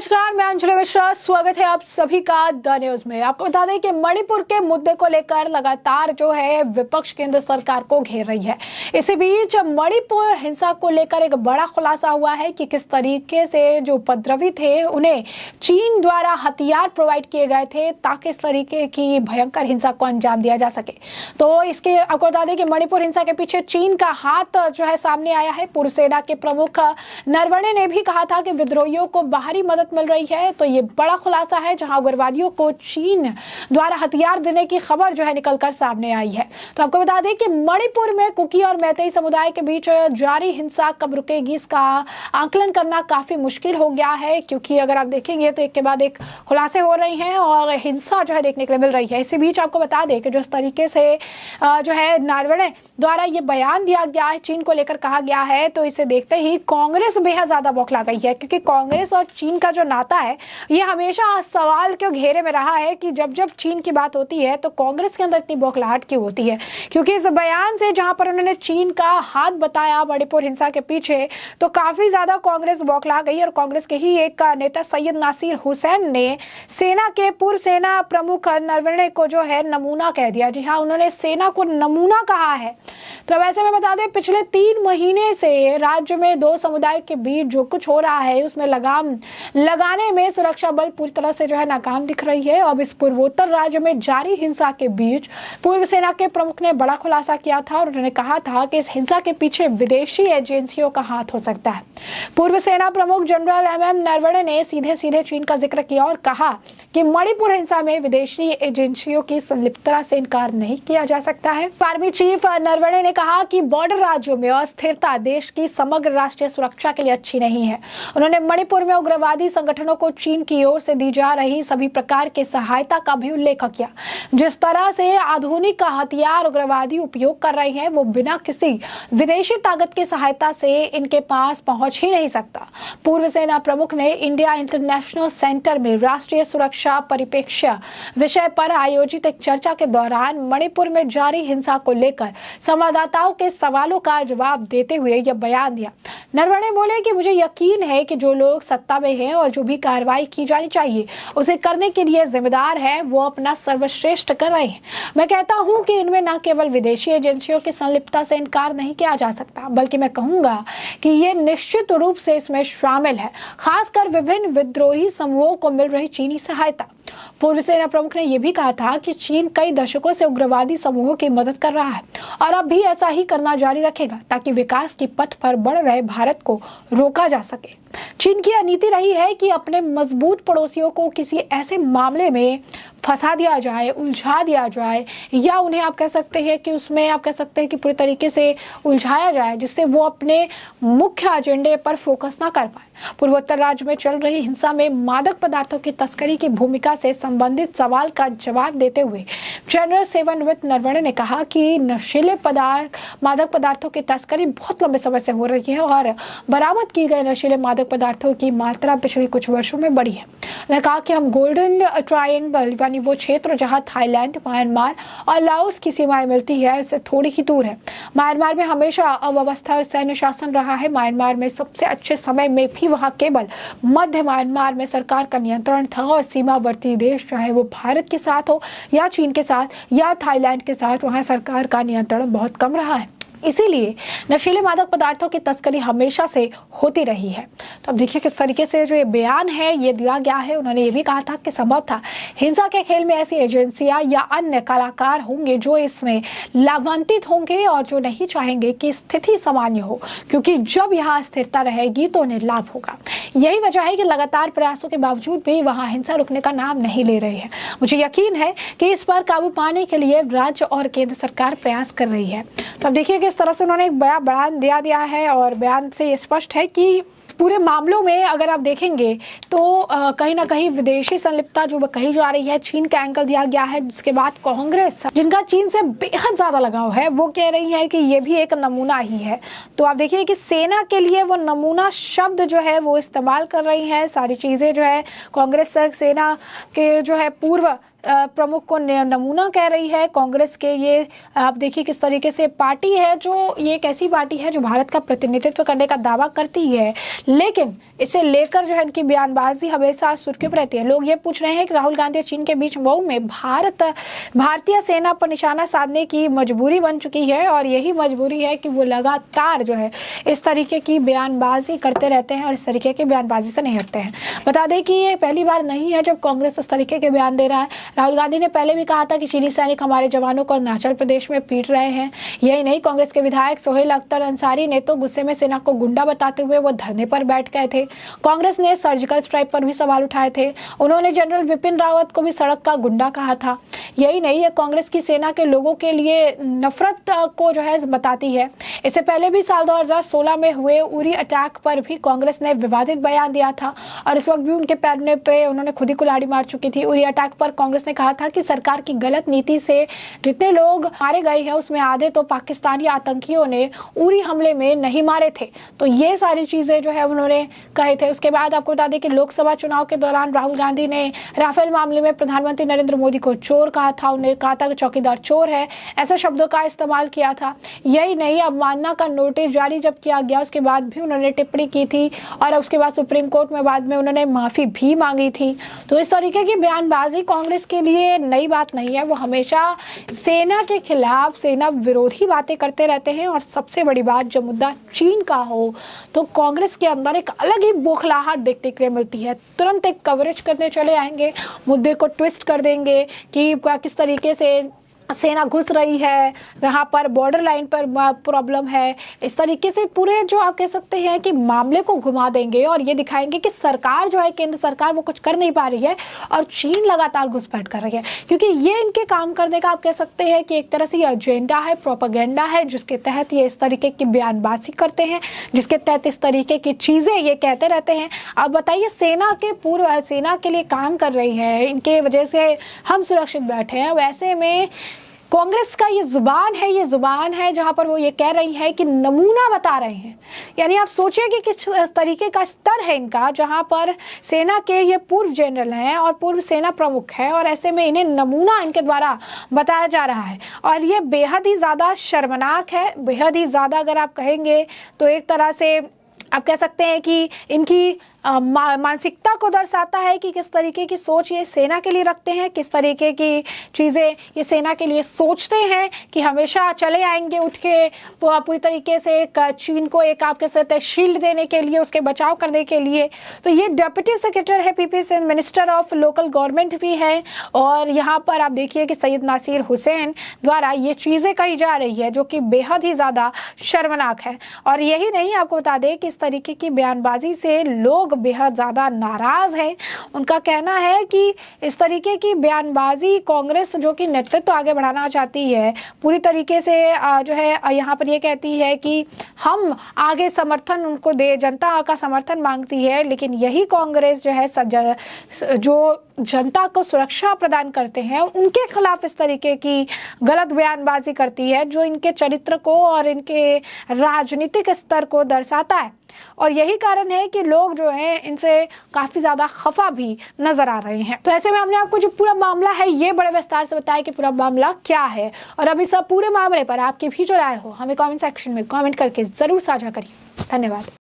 नमस्कार, मैं अंजलि मिश्रा। स्वागत है आप सभी का द न्यूज में। आपको बता दें कि मणिपुर के मुद्दे को लेकर लगातार जो है विपक्ष केंद्र सरकार को घेर रही है। इसी बीच मणिपुर हिंसा को लेकर एक बड़ा खुलासा हुआ है कि किस तरीके से जो उपद्रवी थे उन्हें चीन द्वारा हथियार प्रोवाइड किए गए थे ताकि इस तरीके की भयंकर हिंसा को अंजाम दिया जा सके। तो इसके आपको बता दें कि मणिपुर हिंसा के पीछे चीन का हाथ जो है सामने आया है। पूर्व सेना के प्रमुख नरवणे ने भी कहा था कि विद्रोहियों को बाहरी मदद मिल रही है। तो ये बड़ा खुलासा है जहां उग्रवादियों को चीन द्वारा हथियार देने की खबर जो है निकलकर सामने आई है। तो आपको बता दें कि मणिपुर में कुकी और मैतेई समुदाय के बीच जारी हिंसा कब रुकेगी, इसका आकलन करना काफी मुश्किल हो गया है, क्योंकि अगर आप देखेंगे तो एक के बाद एक खुलासे हो रही हैं और हिंसा जो है देखने के लिए मिल रही है। इसी बीच आपको बता दें कि जिस तरीके से जो है नरवणे द्वारा ये बयान दिया गया है, चीन को लेकर कहा गया है, तो इसे देखते ही कांग्रेस बेहद ज्यादा बौखला गई है, क्योंकि कांग्रेस और चीन का जो नाता है ये हमेशा सवाल के घेरे में रहा है कि जब जब चीन की बात होती है तो कांग्रेस के अंदर इतनी बौखलाहट क्यों होती है। क्योंकि इस बयान से जहां पर उन्होंने चीन का हाथ बताया मणिपुर हिंसा के पीछे, तो काफी ज्यादा कांग्रेस बौखला गई। और कांग्रेस के ही एक नेता सैयद नासिर हुसैन ने सेना के पूर्व सेना प्रमुख नरवणे को जो है नमूना कह दिया। जी हाँ, उन्होंने सेना को नमूना कहा है। तो वैसे में बता दें, पिछले 3 महीने से राज्य में 2 समुदाय के बीच जो कुछ हो रहा है उसमें लगाम लगाने में सुरक्षा बल पूरी तरह से जो है नाकाम दिख रही है। अब इस पूर्वोत्तर राज्य में जारी हिंसा के बीच पूर्व सेना के प्रमुख ने बड़ा खुलासा किया था और उन्होंने कहा था कि इस हिंसा के पीछे विदेशी एजेंसियों का हाथ हो सकता है। पूर्व सेना प्रमुख जनरल एमएम नरवणे ने सीधे सीधे चीन का जिक्र किया और कहा कि मणिपुर हिंसा में विदेशी एजेंसियों की संलिप्तता से इनकार नहीं किया जा सकता है। आर्मी चीफ नरवणे ने कहा कि बॉर्डर राज्यों में अस्थिरता देश की समग्र राष्ट्रीय सुरक्षा के लिए अच्छी नहीं है। उन्होंने मणिपुर में उग्रवादी संगठनों को चीन की ओर से दी जा रही सभी प्रकार की सहायता का भी उल्लेख किया। जिस तरह से आधुनिक हथियार उग्रवादी उपयोग कर रहे हैं वो बिना किसी विदेशी ताकत की सहायता से इनके पास पहुंच ही नहीं सकता। पूर्व सेना प्रमुख ने इंडिया इंटरनेशनल सेंटर में राष्ट्रीय सुरक्षा परिप्रेक्ष्य विषय पर आयोजित एक चर्चा के दौरान मणिपुर में जारी हिंसा को लेकर संवाददाताओं के सवालों का जवाब देते हुए यह बयान दिया। नरवणे बोले कि मुझे यकीन है कि जो लोग सत्ता में हैं और जो भी कार्रवाई की जानी चाहिए उसे करने के लिए जिम्मेदार है, वो अपना सर्वश्रेष्ठ कर रहे हैं। मैं कहता हूं कि इनमें न केवल विदेशी एजेंसियों की संलिप्तता से इनकार नहीं किया जा सकता, बल्कि मैं कहूंगा कि ये निश्चित रूप से इसमें शामिल है, खासकर विभिन्न विद्रोही समूहों को मिल रही चीनी सहायता। पूर्व सेना प्रमुख ने यह भी कहा था कि चीन कई दशकों से उग्रवादी समूहों की मदद कर रहा है और अब भी ऐसा ही करना जारी रखेगा ताकि विकास की पथ पर बढ़ रहे भारत को रोका जा सके। चीन की नीति रही है कि अपने मजबूत पड़ोसियों को किसी ऐसे मामले में फंसा दिया जाए, उलझा दिया जाए, या उन्हें आप कह सकते हैं कि उसमें आप कह सकते हैं कि पूरी तरीके से उलझाया जाए जिससे वो अपने मुख्य एजेंडे पर फोकस ना कर पाए। पूर्वोत्तर राज्य में चल रही हिंसा में मादक पदार्थों की तस्करी की भूमिका से संबंधित सवाल का जवाब देते हुए जनरल सेवानिवृत्त नरवणे ने कहा कि नशीले पदार्थ मादक पदार्थों की तस्करी बहुत लंबे समय से हो रही है और बरामद की गए नशीले मादक पदार्थों की मात्रा पिछले कुछ वर्षों में बढ़ी है। उन्होंने कहा कि हम गोल्डन ट्रायंगल यानी वो क्षेत्र जहां थाईलैंड, म्यांमार और लाओस की सीमाएं मिलती है उससे थोड़ी ही दूर है। म्यांमार में हमेशा अव्यवस्था और सैन्य शासन रहा है। म्यांमार में सबसे अच्छे समय में भी वहां केवल मध्य म्यांमार में सरकार का नियंत्रण था और सीमावर्ती देश चाहे वो भारत के साथ हो या चीन के साथ या थाईलैंड के साथ, वहां सरकार का नियंत्रण बहुत कम रहा है। इसीलिए नशीले मादक पदार्थों की तस्करी हमेशा से होती रही है। तो अब देखिए किस तरीके से जो ये बयान है ये दिया गया है। उन्होंने ये भी कहा था कि संभव था हिंसा के खेल में ऐसी एजेंसियां या अन्य कलाकार होंगे जो इसमें लाभान्वित होंगे और जो नहीं चाहेंगे कि स्थिति सामान्य हो, क्योंकि जब यहाँ स्थिरता रहेगी तो उन्हें लाभ होगा। यही वजह है कि लगातार प्रयासों के बावजूद भी वहाँ हिंसा रुकने का नाम नहीं ले रहे हैं। मुझे यकीन है कि इस पर काबू पाने के लिए राज्य और केंद्र सरकार प्रयास कर रही है। तो अब देखिए किस तरह से उन्होंने एक बड़ा बयान दिया है और बयान से ये स्पष्ट है कि पूरे मामलों में अगर आप देखेंगे तो कहीं ना कहीं विदेशी संलिप्तता जो कही जा रही है, चीन का एंगल दिया गया है। जिसके बाद कांग्रेस, जिनका चीन से बेहद ज्यादा लगाव है, वो कह रही है कि ये भी एक नमूना ही है। तो आप देखिए कि सेना के लिए वो नमूना शब्द जो है वो इस्तेमाल कर रही है। सारी चीजें जो है कांग्रेस सेना के जो है पूर्व प्रमुख को नमूना कह रही है कांग्रेस के। ये आप देखिए किस तरीके से पार्टी है, जो ये एक ऐसी पार्टी है जो भारत का प्रतिनिधित्व करने का दावा करती है, लेकिन इसे लेकर जो है इनकी बयानबाजी हमेशा सुर्खियों पर रहती है। लोग ये पूछ रहे हैं कि राहुल गांधी और चीन के बीच मऊ में भारतीय सेना पर निशाना साधने की मजबूरी बन चुकी है, और यही मजबूरी है कि वो लगातार जो है इस तरीके की बयानबाजी करते रहते हैं और इस तरीके की बयानबाजी से नहीं हटते हैं। बता दें कि ये पहली बार नहीं है जब कांग्रेस इस तरीके के बयान दे रहा है। राहुल गांधी ने पहले भी कहा था कि चीनी सैनिक हमारे जवानों को अरुणाचल प्रदेश में पीट रहे हैं। यही नहीं, कांग्रेस के विधायक सोहेल अख्तर अंसारी ने तो गुस्से में सेना को गुंडा बताते हुए वो धरने पर बैठ गए थे। कांग्रेस ने सर्जिकल स्ट्राइक पर भी सवाल उठाए थे। उन्होंने जनरल विपिन रावत को भी सड़क का गुंडा कहा था। यही नहीं, ये कांग्रेस की सेना के लोगों के लिए नफरत को जो है बताती है। इससे पहले भी साल 2016 में हुए उरी अटैक पर भी कांग्रेस ने विवादित बयान दिया था, और इस वक्त भी उनके पैरने पे उन्होंने खुद ही कुल्हाड़ी मार चुकी थी। उरी अटैक पर कांग्रेस ने कहा था कि सरकार की गलत नीति से जितने लोग मारे गए हैं उसमें आधे तो पाकिस्तानी आतंकियों ने उरी हमले में नहीं मारे थे। तो ये सारी चीजें जो है उन्होंने कहे थे। उसके बाद आपको बता दें कि लोकसभा चुनाव के दौरान राहुल गांधी ने राफेल मामले में प्रधानमंत्री नरेंद्र मोदी को चोर कहा था। उन्हें कहा था कि चौकीदार चोर है, ऐसे शब्दों का इस्तेमाल किया था। यही नहीं, अवमानना का नोटिस जारी जब किया गया उसके बाद भी उन्होंने टिप्पणी की थी, और उसके बाद सुप्रीम कोर्ट में बाद में उन्होंने माफी भी मांगी थी। तो इस तरीके की बयानबाजी कांग्रेस के लिए नई बात नहीं है। वो हमेशा सेना के खिलाफ, सेना विरोधी बातें करते रहते हैं। और सबसे बड़ी बात, जब मुद्दा चीन का हो तो कांग्रेस के अंदर एक अलग ही बौखलाहट देखने के लिए मिलती है। तुरंत एक कवरेज करने चले आएंगे, मुद्दे को ट्विस्ट कर देंगे कि किस तरीके से सेना घुस रही है, यहाँ पर बॉर्डर लाइन पर प्रॉब्लम है। इस तरीके से पूरे जो आप कह सकते हैं कि मामले को घुमा देंगे और ये दिखाएंगे कि सरकार जो है, केंद्र सरकार, वो कुछ कर नहीं पा रही है और चीन लगातार घुसपैठ कर रही है। क्योंकि ये इनके काम करने का आप कह सकते हैं कि एक तरह से ये एजेंडा है, प्रोपेगेंडा है, जिसके तहत ये इस तरीके की बयानबाजी करते हैं, जिसके तहत इस तरीके की चीज़ें ये कहते रहते हैं। अब बताइए, सेना के लिए काम कर रही है, इनके वजह से हम सुरक्षित बैठे हैं। वैसे में कांग्रेस का ये जुबान है जहां पर वो ये कह रही है कि नमूना बता रहे हैं। यानी आप सोचिए कि किस तरीके का स्तर है इनका, जहां पर सेना के ये पूर्व जनरल हैं और पूर्व सेना प्रमुख हैं, और ऐसे में इन्हें नमूना इनके द्वारा बताया जा रहा है। और ये बेहद ही ज़्यादा शर्मनाक है, बेहद ही ज़्यादा अगर आप कहेंगे तो एक तरह से आप कह सकते हैं कि इनकी मानसिकता को दर्शाता है कि किस तरीके की सोच ये सेना के लिए रखते हैं, किस तरीके की चीज़ें ये सेना के लिए सोचते हैं कि हमेशा चले आएंगे उठ के पूरी तरीके से चीन को एक आप कह सकते हैं शील्ड देने के लिए, उसके बचाव करने के लिए। तो ये डिप्टी सेक्रेटरी है PPC, minister of local government भी है, और यहाँ पर आप देखिए कि सैयद नासिर हुसैन द्वारा ये चीज़ें कही जा रही है जो कि बेहद ही ज़्यादा शर्मनाक है। और यही नहीं, आपको बता दें कि इस तरीके की बयानबाजी से लोग बेहद ज़्यादा नाराज़ हैं। उनका कहना है कि इस तरीके की बयानबाजी कांग्रेस जो कि नेतृत्व आगे बढ़ाना चाहती है, पूरी तरीके से जो है यहाँ पर ये कहती है कि हम आगे समर्थन उनको दे, जनता का समर्थन मांगती है, लेकिन यही कांग्रेस जो है जो जनता को सुरक्षा प्रदान करते हैं उनके खिलाफ इस तरीके की गलत बयानबाजी करती है, जो इनके चरित्र को और इनके राजनीतिक स्तर को दर्शाता है। और यही कारण है कि लोग जो हैं इनसे काफ़ी ज़्यादा खफा भी नजर आ रहे हैं। तो ऐसे में हमने आपको जो पूरा मामला है ये बड़े विस्तार से बताया कि पूरा मामला क्या है, और अभी सब पूरे मामले पर आपकी भी जो राय हो हमें कमेंट सेक्शन में कमेंट करके ज़रूर साझा करिए। धन्यवाद।